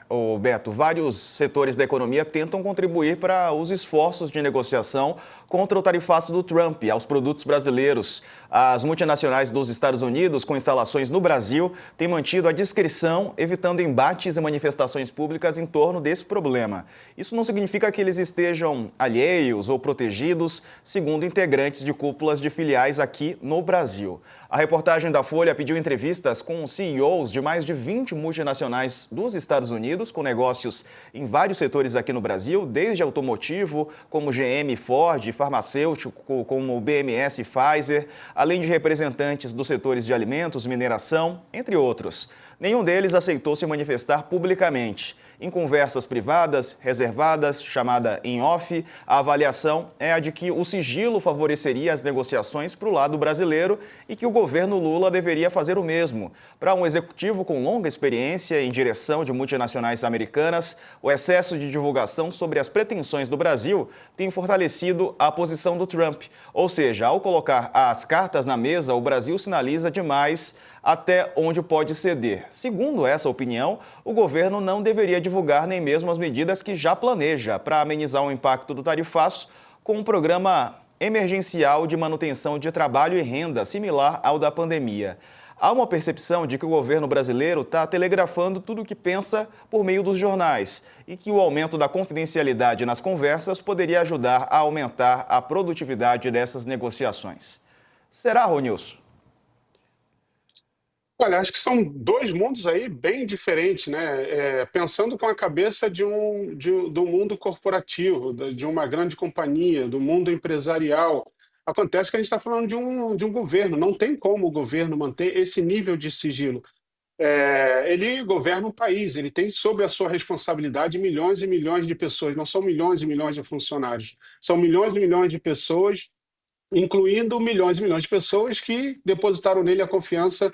Ô Beto, vários setores da economia tentam contribuir para os esforços de negociação contra o tarifaço do Trump aos produtos brasileiros. As multinacionais dos Estados Unidos, com instalações no Brasil, têm mantido a discrição, evitando embates e manifestações públicas em torno desse problema. Isso não significa que eles estejam alheios ou protegidos, segundo integrantes de cúpulas de filiais aqui no Brasil. A reportagem da Folha pediu entrevistas com CEOs de mais de 20 multinacionais dos Estados Unidos, com negócios em vários setores aqui no Brasil, desde automotivo, como GM, Ford, farmacêutico, como BMS e Pfizer, além de representantes dos setores de alimentos, mineração, entre outros. Nenhum deles aceitou se manifestar publicamente. Em conversas privadas, reservadas, chamada em off, a avaliação é a de que o sigilo favoreceria as negociações para o lado brasileiro e que o governo Lula deveria fazer o mesmo. Para um executivo com longa experiência em direção de multinacionais americanas, o excesso de divulgação sobre as pretensões do Brasil tem fortalecido a posição do Trump. Ou seja, ao colocar as cartas na mesa, o Brasil sinaliza demais até onde pode ceder. Segundo essa opinião, o governo não deveria divulgar nem mesmo as medidas que já planeja para amenizar o impacto do tarifaço com um programa emergencial de manutenção de trabalho e renda, similar ao da pandemia. Há uma percepção de que o governo brasileiro está telegrafando tudo o que pensa por meio dos jornais e que o aumento da confidencialidade nas conversas poderia ajudar a aumentar a produtividade dessas negociações. Será, Ronilson? Olha, acho que são dois mundos aí bem diferentes, né? Pensando com a cabeça do mundo corporativo, de uma grande companhia, do mundo empresarial. Acontece que a gente está falando de um governo, não tem como o governo manter esse nível de sigilo. Ele governa um país, ele tem sob a sua responsabilidade milhões e milhões de pessoas, não são milhões e milhões de funcionários, são milhões e milhões de pessoas, incluindo milhões e milhões de pessoas que depositaram nele a confiança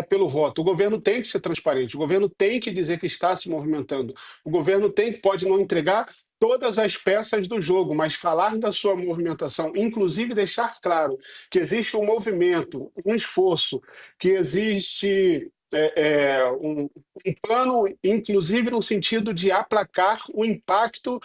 pelo voto. O governo tem que ser transparente, o governo tem que dizer que está se movimentando, o governo pode não entregar todas as peças do jogo, mas falar da sua movimentação, inclusive deixar claro que existe um movimento, um esforço, que existe um plano, inclusive no sentido de aplacar o impacto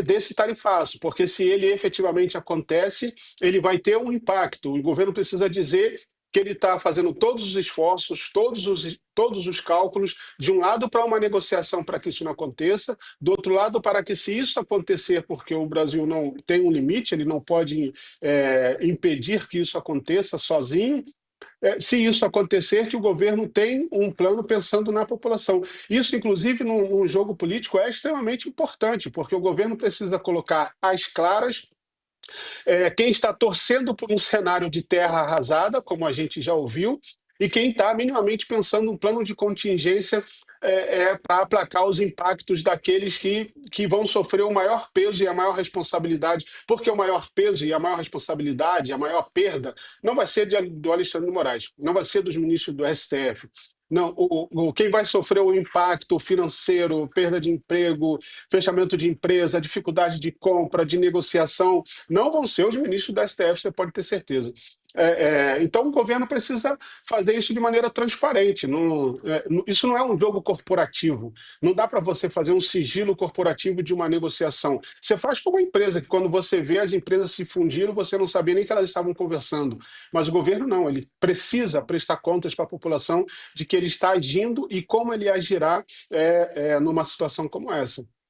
desse tarifaço, porque se ele efetivamente acontece, ele vai ter um impacto. O governo precisa dizer que ele está fazendo todos os esforços, todos os cálculos, de um lado para uma negociação para que isso não aconteça, do outro lado para que, se isso acontecer, porque o Brasil não tem um limite, ele não pode impedir que isso aconteça sozinho, se isso acontecer, que o governo tem um plano pensando na população. Isso, inclusive, num jogo político, é extremamente importante, porque o governo precisa colocar às claras quem está torcendo por um cenário de terra arrasada, como a gente já ouviu, e quem está minimamente pensando um plano de contingência para aplacar os impactos daqueles que vão sofrer o maior peso e a maior responsabilidade, porque o maior peso e a maior responsabilidade, a maior perda, não vai ser do Alexandre de Moraes, não vai ser dos ministros do STF. Não, quem vai sofrer o impacto financeiro, perda de emprego, fechamento de empresa, dificuldade de compra, de negociação, não vão ser os ministros do STF, você pode ter certeza. Então, o governo precisa fazer isso de maneira transparente. Isso não é um jogo corporativo. Não dá para você fazer um sigilo corporativo de uma negociação. Você faz como uma empresa, que quando você vê as empresas se fundiram, você não sabia nem que elas estavam conversando. Mas o governo não, ele precisa prestar contas para a população de que ele está agindo e como ele agirá numa situação como essa.